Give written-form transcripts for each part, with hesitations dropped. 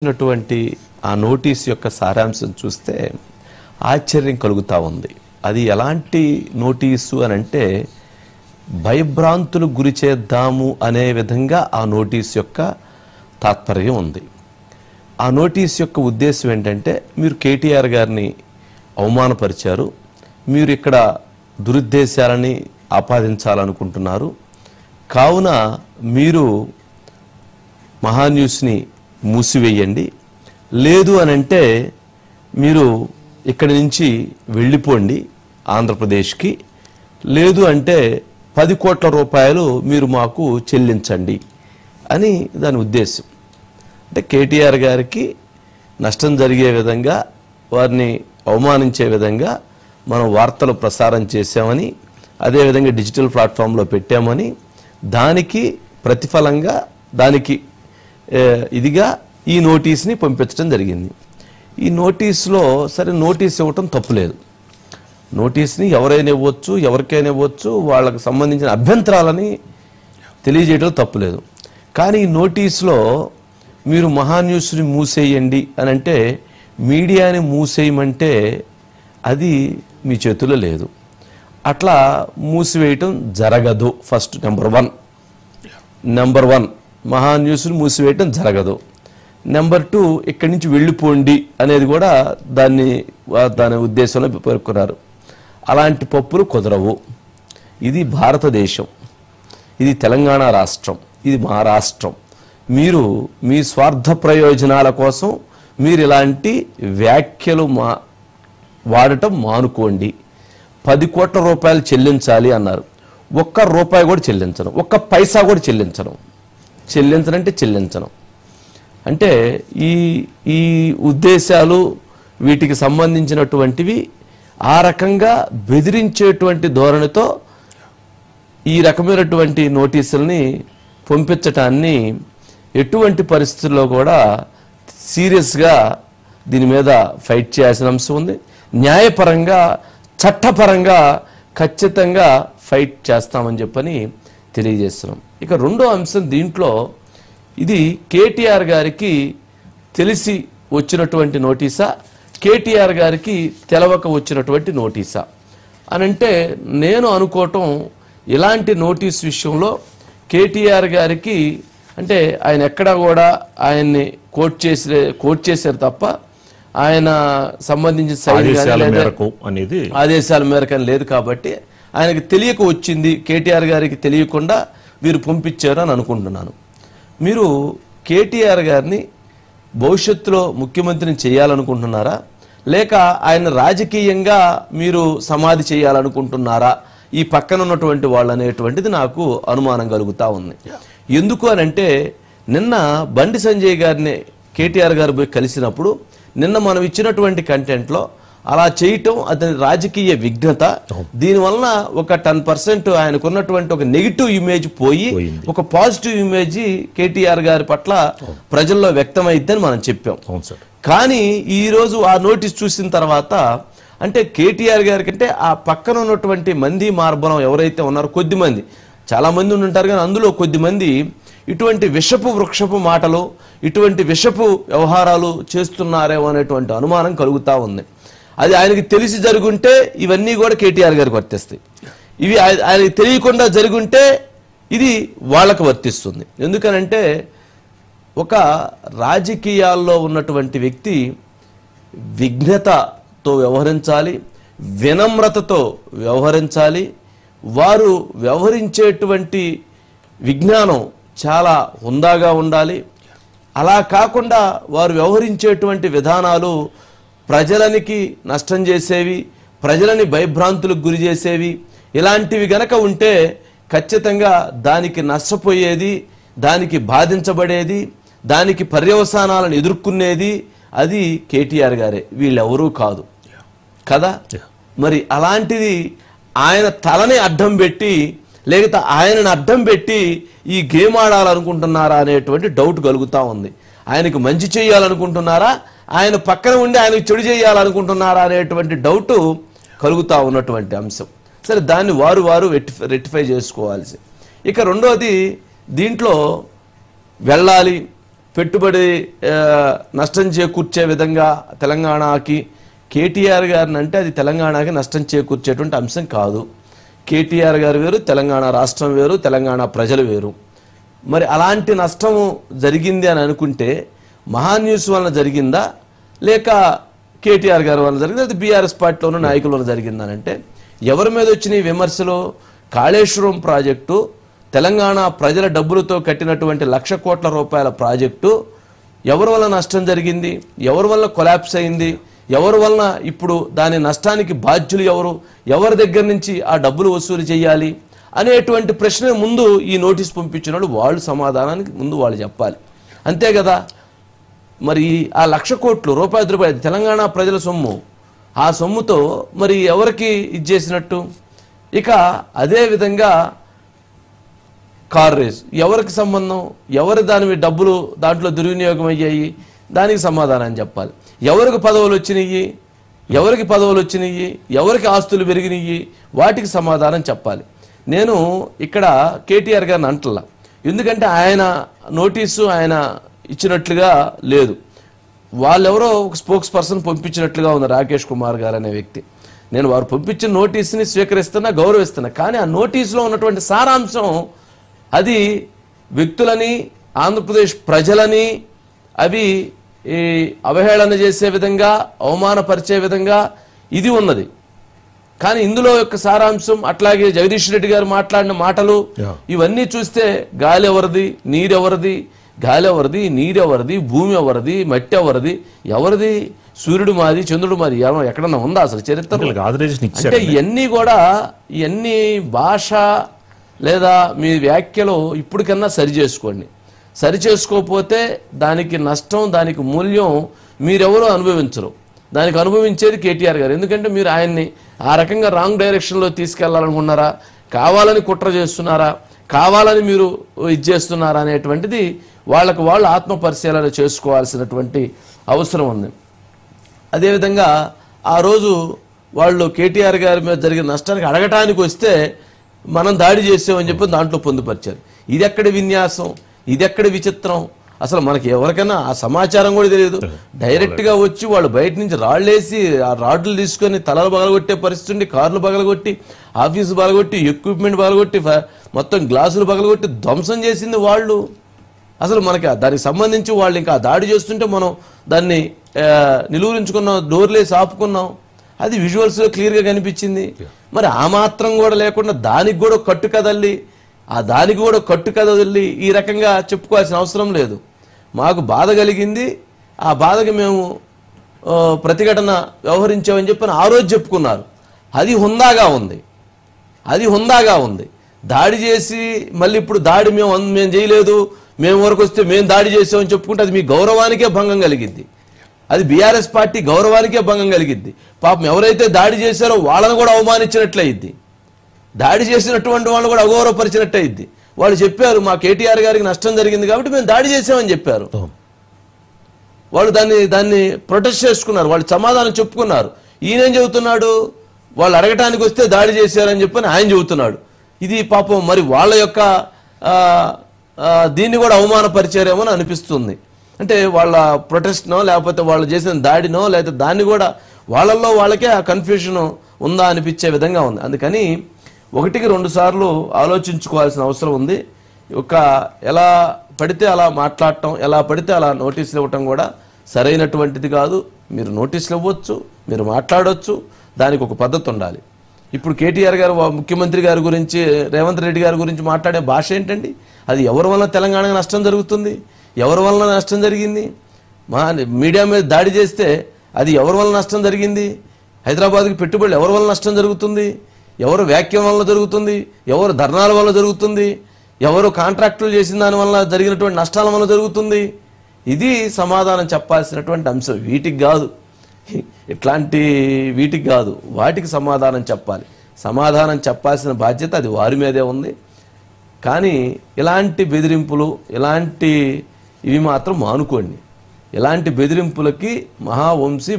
నటువంటి ఆ నోటీస్ యొక్క సారాంశం చూస్తే ఆశ్చర్యం కలుగుతా ఉంది. అది ఎలాంటి నోటీసు అని అంటే భయభ్రాంతులకు గురి చేద్దాము అనే విధంగా ఆ నోటీస్ యొక్క తాత్పర్యం ఉంది. ఆ నోటీస్ యొక్క ఉద్దేశం ఏంటంటే, మీరు కేటీఆర్ గారిని అవమానపరిచారు, మీరు ఇక్కడ దురుద్దేశాలని ఆపాదించాలనుకుంటున్నారు, కావున మీరు మహాన్యూస్ని మూసివేయండి, లేదు అని అంటే మీరు ఇక్కడి నుంచి వెళ్ళిపోండి ఆంధ్రప్రదేశ్కి, లేదు అంటే 10 కోట్ల రూపాయలు మీరు మాకు చెల్లించండి అని దాని ఉద్దేశం. అంటే కేటీఆర్ గారికి నష్టం జరిగే విధంగా, వారిని అవమానించే విధంగా మనం వార్తలు ప్రసారం చేశామని, అదేవిధంగా డిజిటల్ ప్లాట్ఫామ్లో పెట్టామని, దానికి ప్రతిఫలంగా దానికి ఇదిగా ఈ నోటీస్ని పంపించడం జరిగింది. ఈ నోటీస్లో సరే నోటీస్ ఇవ్వటం తప్పులేదు, నోటీస్ని ఎవరైనా ఇవ్వచ్చు, ఎవరికైనా ఇవ్వచ్చు, వాళ్ళకు సంబంధించిన అభ్యంతరాలని తెలియజేయడం తప్పులేదు. కానీ ఈ నోటీస్లో మీరు మహాన్యూస్ని మూసేయండి అని అంటే, మీడియాని మూసేయమంటే అది మీ చేతిలో లేదు, అట్లా మూసివేయటం జరగదు. ఫస్ట్ నెంబర్ వన్ మహాన్యూస్ని మూసివేయటం జరగదు. నెంబర్ 2 ఇక్కడి నుంచి వెళ్ళిపోండి అనేది కూడా దాని ఉద్దేశంలో పేర్కొన్నారు. అలాంటి పప్పులు కుదరవు. ఇది భారతదేశం, ఇది తెలంగాణ రాష్ట్రం, ఇది మా రాష్ట్రం. మీరు మీ స్వార్థ ప్రయోజనాల కోసం మీరు ఇలాంటి వ్యాఖ్యలు వాడటం మానుకోండి. 10 కోట్ల రూపాయలు చెల్లించాలి అన్నారు, ఒక్క రూపాయి కూడా చెల్లించను, ఒక్క పైసా కూడా చెల్లించను అంటే ఈ ఉద్దేశాలు వీటికి సంబంధించినటువంటివి ఆ రకంగా బెదిరించేటువంటి ధోరణితో ఈ రకమైనటువంటి నోటీసుల్ని పంపించటాన్ని ఎటువంటి పరిస్థితుల్లో కూడా సీరియస్గా దీని మీద ఫైట్ చేయాల్సిన అంశం ఉంది. న్యాయపరంగా, చట్టపరంగా ఖచ్చితంగా ఫైట్ చేస్తామని చెప్పని తెలియజేస్తున్నాం. ఇక రెండో అంశం, దీంట్లో ఇది కేటీఆర్ గారికి తెలిసి వచ్చినటువంటి నోటీసా, కేటీఆర్ గారికి తెలవక వచ్చినటువంటి నోటీసా అని అంటే, నేను అనుకోవటం ఇలాంటి నోటీస్ విషయంలో కేటీఆర్ గారికి అంటే ఆయన ఎక్కడా కూడా ఆయన్ని కోట్ చేశారు తప్ప ఆయన సంబంధించిన ఆదేశాల మేరకు అని లేదు కాబట్టి ఆయనకి తెలియక వచ్చింది, కేటీఆర్ గారికి తెలియకుండా వీరు పంపించారు అని అనుకుంటున్నాను. మీరు కేటీఆర్ గారిని భవిష్యత్తులో ముఖ్యమంత్రిని చేయాలనుకుంటున్నారా, లేక ఆయన రాజకీయంగా మీరు సమాధి చేయాలనుకుంటున్నారా, ఈ పక్కన ఉన్నటువంటి వాళ్ళు అనేటువంటిది నాకు అనుమానం కలుగుతూ ఉంది. ఎందుకు అని అంటే, నిన్న బండి సంజయ్ గారిని కేటీఆర్ గారు పోయి కలిసినప్పుడు నిన్న మనం ఇచ్చినటువంటి కంటెంట్లో అలా చేయటం అతని రాజకీయ విఘ్నత, దీనివల్ల ఒక 10% ఆయనకున్నటువంటి ఒక నెగిటివ్ ఇమేజ్ పోయి ఒక పాజిటివ్ ఇమేజ్ కేటీఆర్ గారి పట్ల ప్రజల్లో వ్యక్తమైద్దని మనం చెప్పాం. కానీ ఈరోజు ఆ నోటీస్ చూసిన తర్వాత అంటే కేటీఆర్ గారి కంటే ఆ పక్కన ఉన్నటువంటి మంది మార్బలం ఎవరైతే ఉన్నారో, కొద్దిమంది, చాలా మంది ఉంటారు కానీ అందులో కొద్దిమంది ఇటువంటి వృక్షపు మాటలు, ఇటువంటి విషపు వ్యవహారాలు చేస్తున్నారేమో అనేటువంటి అనుమానం కలుగుతూ ఉంది. అది ఆయనకి తెలిసి జరుగుంటే ఇవన్నీ కూడా కేటీఆర్ గారికి వర్తిస్తాయి, ఇవి ఆయనకి తెలియకుండా జరుగుంటే ఇది వాళ్ళకు వర్తిస్తుంది. ఎందుకనంటే ఒక రాజకీయాల్లో ఉన్నటువంటి వ్యక్తి విఘ్నతతో వ్యవహరించాలి, వినమ్రతతో వ్యవహరించాలి, వారు వ్యవహరించేటువంటి విజ్ఞానం చాలా హుందాగా ఉండాలి. అలా కాకుండా వారు వ్యవహరించేటువంటి విధానాలు ప్రజలనికి నష్టం చేసేవి, ప్రజలని భయభ్రాంతులకు గురి చేసేవి, ఇలాంటివి గనక ఉంటే ఖచ్చితంగా దానికి నష్టపోయేది, దానికి బాధించబడేది, దానికి పర్యవసానాలను ఎదుర్కొనేది అది కేటీఆర్ గారే, వీళ్ళెవరూ కాదు కదా. మరి అలాంటిది ఆయన తలని అడ్డం పెట్టి, లేకపోతే ఆయనను అడ్డం పెట్టి ఈ గేమ్ ఆడాలనుకుంటున్నారా అనేటువంటి డౌట్ కలుగుతూ ఉంది. ఆయనకు మంచి చేయాలనుకుంటున్నారా, ఆయన పక్కన ఉండి ఆయనకు చెడు చేయాలనుకుంటున్నారా అనేటువంటి డౌట్ కలుగుతూ ఉన్నటువంటి అంశం. సరే, దాన్ని వారు రెక్టిఫై చేసుకోవాల్సి. ఇక రెండోది, దీంట్లో వెళ్ళాలి, పెట్టుబడి నష్టం చేకూర్చే విధంగా తెలంగాణకి కేటీఆర్ గారిని అంటే అది తెలంగాణకి నష్టం చేకూర్చేటువంటి అంశం కాదు. కేటీఆర్ గారు వేరు, తెలంగాణ రాష్ట్రం వేరు, తెలంగాణ ప్రజలు వేరు. మరి అలాంటి నష్టం జరిగింది అని అనుకుంటే మహాన్యూస్ వలన జరిగిందా లేక కేటీఆర్ గారి వలన జరిగిందా, అది బీఆర్ఎస్ పార్టీలోని నాయకుల వలన జరిగిందని అంటే ఎవరి మీద వచ్చిన విమర్శలు? కాళేశ్వరం ప్రాజెక్టు తెలంగాణ ప్రజల డబ్బులతో కట్టినటువంటి 1,00,000 కోట్ల రూపాయల ప్రాజెక్టు ఎవరి వల్ల నష్టం జరిగింది, ఎవరి వల్ల కొలాప్స్ అయింది, ఎవరి వలన ఇప్పుడు దాని నష్టానికి బాధ్యులు ఎవరు, ఎవరి దగ్గర నుంచి ఆ డబ్బులు వసూలు చేయాలి అనేటువంటి ప్రశ్న ముందు ఈ నోటీస్ పంపించిన వాళ్ళు సమాధానానికి ముందు వాళ్ళు చెప్పాలి. అంతే కదా. మరి ఆ 1,00,000 కోట్లు రూపాయలు తెలంగాణ ప్రజల సొమ్ము, ఆ సొమ్ముతో మరి ఎవరికి ఇచ్చేసినట్టు? ఇక అదే విధంగా కార్ రేస్ ఎవరికి సంబంధం, ఎవరి దాని డబ్బులు దాంట్లో దుర్వినియోగం అయ్యాయి, దానికి సమాధానం చెప్పాలి. ఎవరికి పదవులు వచ్చినాయి, ఎవరికి పదవులు వచ్చినాయి, ఎవరికి ఆస్తులు పెరిగినాయి, వాటికి సమాధానం చెప్పాలి. నేను ఇక్కడ కేటీఆర్ గారిని అంటలా, ఎందుకంటే ఆయన నోటీసు ఆయన ఇచ్చినట్లుగా లేదు. వాళ్ళెవరో ఒక స్పోక్స్ పర్సన్ పంపించినట్లుగా ఉంది, రాకేష్ కుమార్ గారు అనే వ్యక్తి. నేను వారు పంపించిన నోటీసుని స్వీకరిస్తున్నా, గౌరవిస్తున్నా. కానీ ఆ నోటీసులో ఉన్నటువంటి సారాంశం అది వ్యక్తులని, ఆంధ్రప్రదేశ్ ప్రజలని అవి అవహేళన చేసే విధంగా, అవమానపరిచే విధంగా ఇది ఉన్నది. కానీ ఇందులో యొక్క సారాంశం, అట్లాగే జగదీష్ రెడ్డి గారు మాట్లాడిన మాటలు ఇవన్నీ చూస్తే గాలి ఎవరిది, నీరెవరిది, గాలి ఎవరిది, నీరెవరిది, భూమి ఎవరిది, మట్టి ఎవరిది, ఎవరిది, సూర్యుడు మాది, చంద్రుడు మాది, ఎక్కడన్నా ఉందా అసలు చరిత్ర? అంటే ఇవన్నీ కూడా, ఇవన్నీ భాష లేదా మీ వ్యాఖ్యలో ఇప్పటికన్నా సరి చేసుకోండి. సరి చేసుకోకపోతే దానికి నష్టం, దానికి మూల్యం మీరెవరూ అనుభవించరు. దానికి అనుభవించేది కేటీఆర్ గారు. ఎందుకంటే మీరు ఆయన్ని ఆ రకంగా రాంగ్ డైరెక్షన్లో తీసుకెళ్లాలనుకున్నారా, కావాలని కుట్ర చేస్తున్నారా, కావాలని మీరు ఇది చేస్తున్నారా అనేటువంటిది వాళ్ళకు వాళ్ళు ఆత్మ పరిశీలన చేసుకోవాల్సినటువంటి అవసరం ఉంది. అదేవిధంగా ఆ రోజు వాళ్ళు కేటీఆర్ గారి మీద జరిగిన నష్టానికి అడగటానికి వస్తే మనం దాడి చేసామని చెప్పి దాంట్లో పొందుపరిచారు. ఇది ఎక్కడి విన్యాసం, ఇది ఎక్కడి విచిత్రం? అసలు మనకి ఎవరికైనా ఆ సమాచారం కూడా తెలియదు. డైరెక్ట్గా వచ్చి వాళ్ళు బయట నుంచి రాళ్ళేసి ఆ రాడ్లు తీసుకొని తలలు బగలగొట్టే పరిస్థితి ఉండి, కార్లు బగలగొట్టి, ఆఫీసు బగలగొట్టి, ఎక్విప్మెంట్ బగలగొట్టి, మొత్తం గ్లాసులు బగలగొట్టి ధ్వంసం చేసింది వాళ్ళు. అసలు మనకి దానికి సంబంధించి వాళ్ళు ఇంకా దాడి చేస్తుంటే మనం దాన్ని నిలువరించుకున్నాం, డోర్లేసి ఆపుకున్నాం. అది విజువల్స్లో క్లియర్గా కనిపించింది. మరి ఆ మాత్రం కూడా లేకుండా దానికి కూడా కట్టుకదల్లి, ఆ దానికి కూడా కట్టుకదల్లి ఈ రకంగా చెప్పుకోవాల్సిన అవసరం లేదు. మాకు బాధ కలిగింది, ఆ బాధకి మేము ప్రతిఘటన వ్యవహరించామని చెప్పి ఆ రోజు చెప్పుకున్నారు. అది హుందాగా ఉంది, అది హుందాగా ఉంది. దాడి చేసి మళ్ళీ ఇప్పుడు దాడి మేము చేయలేదు, మేము వరకు వస్తే మేము దాడి చేసామని చెప్పుకుంటే అది మీ గౌరవానికే భంగం కలిగింది. అది బీఆర్ఎస్ పార్టీ గౌరవానికే భంగం కలిగింది. పాపం ఎవరైతే దాడి చేశారో వాళ్ళని కూడా అవమానించినట్లయిద్ది, దాడి చేసినటువంటి వాళ్ళు కూడా అగౌరవపరిచినట్టయిద్ది. వాళ్ళు చెప్పారు మా కేటీఆర్ గారికి నష్టం జరిగింది కాబట్టి మేము దాడి చేసామని చెప్పారు. వాళ్ళు దాన్ని ప్రొటెస్ట్ చేసుకున్నారు, వాళ్ళు సమాధానం చెప్పుకున్నారు. ఈయనేం చెబుతున్నాడు, వాళ్ళు అడగటానికి వస్తే దాడి చేశారని చెప్పని ఆయన చెబుతున్నాడు. ఇది పాపం మరి వాళ్ళ యొక్క దీన్ని కూడా అవమానపరిచారేమో అని అనిపిస్తుంది. అంటే వాళ్ళ ప్రొటెస్ట్నో లేకపోతే వాళ్ళు చేసిన దాడినో లేకపోతే దాన్ని కూడా వాళ్ళల్లో వాళ్ళకే ఆ కన్ఫ్యూషన్ ఉందా అనిపించే విధంగా ఉంది. అందుకని 1-2 సార్లు ఆలోచించుకోవాల్సిన అవసరం ఉంది. ఎలా పడితే అలా మాట్లాడటం, ఎలా పడితే అలా నోటీసులు ఇవ్వటం కూడా సరైనటువంటిది కాదు. మీరు నోటీసులు ఇవ్వచ్చు, మీరు మాట్లాడవచ్చు, దానికి ఒక పద్ధతి ఉండాలి. ఇప్పుడు కేటీఆర్ గారు ముఖ్యమంత్రి గారి గురించి, రేవంత్ రెడ్డి గారి గురించి మాట్లాడే భాష ఏంటండి? అది ఎవరి వలన తెలంగాణకు నష్టం జరుగుతుంది, ఎవరి వలన నష్టం జరిగింది? మీడియా మీద దాడి చేస్తే అది ఎవరి వలన నష్టం జరిగింది? హైదరాబాద్కి పెట్టుబడులు ఎవరి వలన నష్టం జరుగుతుంది? ఎవరు వ్యాఖ్యం వలన జరుగుతుంది? ఎవరు ధర్నాల వల్ల జరుగుతుంది? ఎవరు కాంట్రాక్టులు చేసిన దాని వల్ల జరిగినటువంటి నష్టాల వల్ల జరుగుతుంది? ఇది సమాధానం చెప్పాల్సినటువంటి అంశం. వీటికి కాదు, వీటికి కాదు, వాటికి సమాధానం చెప్పాలి. సమాధానం చెప్పాల్సిన బాధ్యత అది వారి మీదే ఉంది. కానీ ఇలాంటి బెదిరింపులు, ఇవి మాత్రం మానుకోండి. ఇలాంటి బెదిరింపులకి మహావంశీ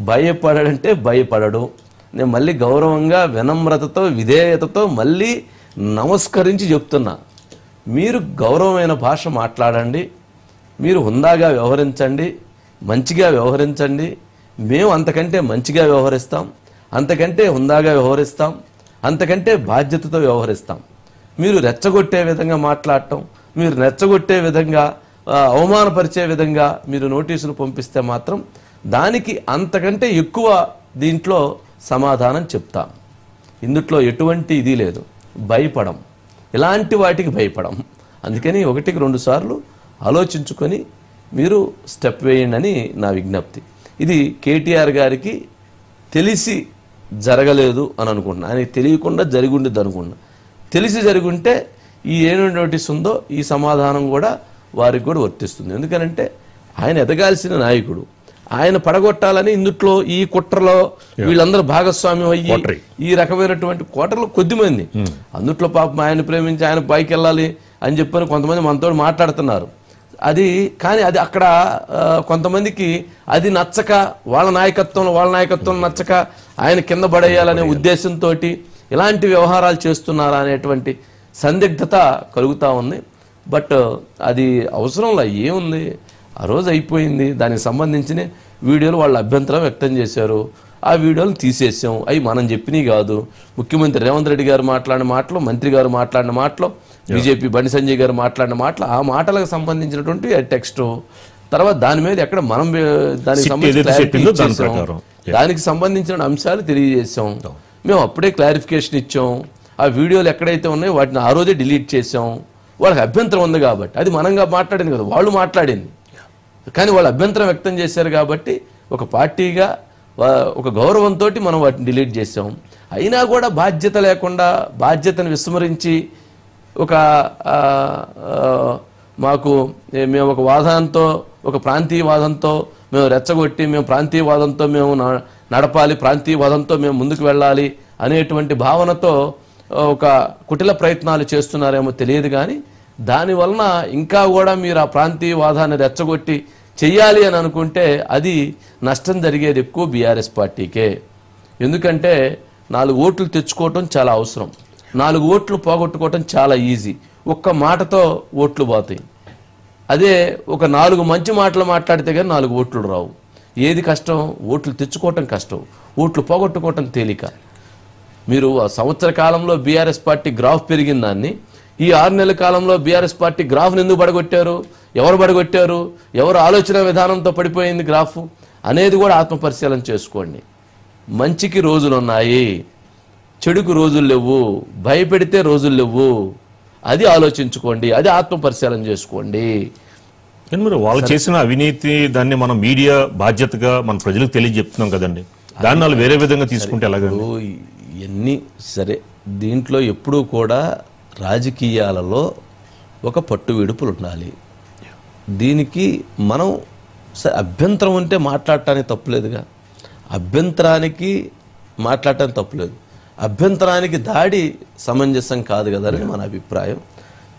భయపడడంటే భయపడడు. నేను మళ్ళీ గౌరవంగా, వినమ్రతతో, విధేయతతో మళ్ళీ నమస్కరించి చెప్తున్నా, మీరు గౌరవమైన భాష మాట్లాడండి, మీరు హుందాగా వ్యవహరించండి, మంచిగా వ్యవహరించండి. మేము అంతకంటే మంచిగా వ్యవహరిస్తాం, అంతకంటే హుందాగా వ్యవహరిస్తాం, అంతకంటే బాధ్యతతో వ్యవహరిస్తాం. మీరు రెచ్చగొట్టే విధంగా మాట్లాడటం, మీరు రెచ్చగొట్టే విధంగా అవమానపరిచే విధంగా మీరు నోటీసులు పంపిస్తే మాత్రం దానికి అంతకంటే ఎక్కువ దీంట్లో సమాధానం చెప్తాం. ఇందుట్లో ఎటువంటి ఇది లేదు. భయపడం, ఇలాంటి వాటికి భయపడం. అందుకని 1-2 సార్లు ఆలోచించుకొని మీరు స్టెప్ వేయండి అని నా విజ్ఞప్తి. ఇది కేటీఆర్ గారికి తెలిసి జరగలేదు అని అనుకుంటున్నా. ఆయనకి తెలియకుండా జరిగి ఉండేది అనుకున్నా. తెలిసి జరుగుంటే ఈ ఏను నోటీస్ ఉందో ఈ సమాధానం కూడా వారికి కూడా వర్తిస్తుంది. ఎందుకనంటే ఆయన ఎదగాల్సిన నాయకుడు, ఆయన పడగొట్టాలని ఇందుట్లో ఈ కుట్రలో వీళ్ళందరూ భాగస్వామ్యం అయ్యి ఈ రకమైనటువంటి కోటర్లు కొద్దిమంది అందుట్లో పాపం ఆయన ప్రేమించి ఆయన పైకి వెళ్ళాలి అని చెప్పని కొంతమంది మనతో మాట్లాడుతున్నారు. అది కానీ అది అక్కడ కొంతమందికి అది నచ్చక వాళ్ళ నాయకత్వం నచ్చక ఆయన కింద పడేయాలనే ఉద్దేశంతో ఇలాంటి వ్యవహారాలు చేస్తున్నారా అనేటువంటి సందిగ్ధత కలుగుతూ ఉంది. బట్ అది అవసరంలా ఏముంది, ఆ రోజు అయిపోయింది. దానికి సంబంధించిన వీడియోలు వాళ్ళ అభ్యంతరం వ్యక్తం చేశారు. ఆ వీడియోలు తీసేసాం. అవి మనం చెప్పినవి కాదు. ముఖ్యమంత్రి రేవంత్ రెడ్డి గారు మాట్లాడిన మాటలు, మంత్రి గారు మాట్లాడిన మాటలు, బీజేపీ బండి సంజయ్ గారు మాట్లాడిన మాటలు, ఆ మాటలకు సంబంధించినటువంటి టెక్స్ట్ తర్వాత దాని మీద ఎక్కడ మనం దానికి సంబంధించిన అంశాలు తెలియజేసాం. మేము అప్పుడే క్లారిఫికేషన్ ఇచ్చాం. ఆ వీడియోలు ఎక్కడైతే ఉన్నాయో వాటిని ఆ రోజే డిలీట్ చేసాం. వాళ్ళకి అభ్యంతరం ఉంది కాబట్టి, అది మనంగా మాట్లాడింది కదా, వాళ్ళు మాట్లాడింది కానీ వాళ్ళు అభ్యంతరం వ్యక్తం చేశారు కాబట్టి ఒక పార్టీగా ఒక గౌరవంతో మనం వాటిని డిలీట్ చేసాం. అయినా కూడా బాధ్యత లేకుండా, బాధ్యతను విస్మరించి ఒక మేము ఒక వాదనతో, ఒక ప్రాంతీయవాదంతో మేము రెచ్చగొట్టి మేము ప్రాంతీయవాదంతో మేము నడపాలి, ప్రాంతీయవాదంతో మేము ముందుకు వెళ్ళాలి అనేటువంటి భావనతో ఒక కుటిల ప్రయత్నాలు చేస్తున్నారేమో తెలియదు. కానీ దానివలన ఇంకా కూడా మీరు ఆ ప్రాంతీయవాదాన్ని రెచ్చగొట్టి చెయ్యాలి అని అనుకుంటే అది నష్టం జరిగేది ఎక్కువ బీఆర్ఎస్ పార్టీకే. ఎందుకంటే 4 ఓట్లు తెచ్చుకోవటం చాలా అవసరం, 4 ఓట్లు పోగొట్టుకోవటం చాలా ఈజీ. ఒక్క మాటతో ఓట్లు పోతాయి. అదే ఒక 4 మంచి మాటలు మాట్లాడితే కానీ 4 ఓట్లు రావు. ఏది కష్టం? ఓట్లు తెచ్చుకోవటం కష్టం, ఓట్లు పోగొట్టుకోవటం తేలిక. మీరు సంవత్సర కాలంలో బీఆర్ఎస్ పార్టీ గ్రాఫ్ పెరిగిన దాన్ని ఈ 6 నెలల కాలంలో బీఆర్ఎస్ పార్టీ గ్రాఫ్ను ఎందుకు పడగొట్టారు, ఎవరు పడగొట్టారు, ఎవరు ఆలోచన విధానంతో పడిపోయింది గ్రాఫ్ అనేది కూడా ఆత్మపరిశీలన చేసుకోండి. మంచికి రోజులు ఉన్నాయి, చెడుకు రోజులు లేవు, భయపెడితే రోజులు లేవు. అది ఆలోచించుకోండి, అది ఆత్మపరిశీలన చేసుకోండి. మరి వాళ్ళు చేసిన అవినీతి దాన్ని మనం మీడియా బాధ్యతగా మన ప్రజలకు తెలియజెప్తున్నాం కదండి, దాన్ని వాళ్ళు వేరే విధంగా తీసుకుంటే ఎలాగండి? ఇవన్నీ సరే, దీంట్లో ఎప్పుడూ కూడా రాజకీయాలలో ఒక పట్టు విడుపులు ఉండాలి. దీనికి మనం అభ్యంతరం ఉంటే మాట్లాడటానికి తప్పులేదుగా, అభ్యంతరానికి మాట్లాడటానికి తప్పులేదు, అభ్యంతరానికి దాడి సమంజసం కాదు కదా అని మన అభిప్రాయం.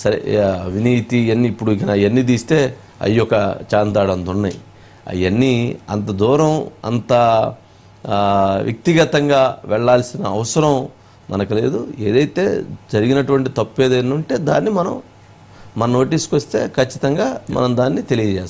సరే, అవినీతి ఇవన్నీ ఇప్పుడు అవన్నీ తీస్తే అయ్యొక చాంతాడు అంత ఉన్నాయి. అవన్నీ అంత దూరం అంత వ్యక్తిగతంగా వెళ్లాల్సిన అవసరం మనకు లేదు. ఏదైతే జరిగినటువంటి తప్పు ఏదైనా ఉంటే దాన్ని మన నోటీస్కి వస్తే ఖచ్చితంగా మనం దాన్ని తెలియజేస్తాం.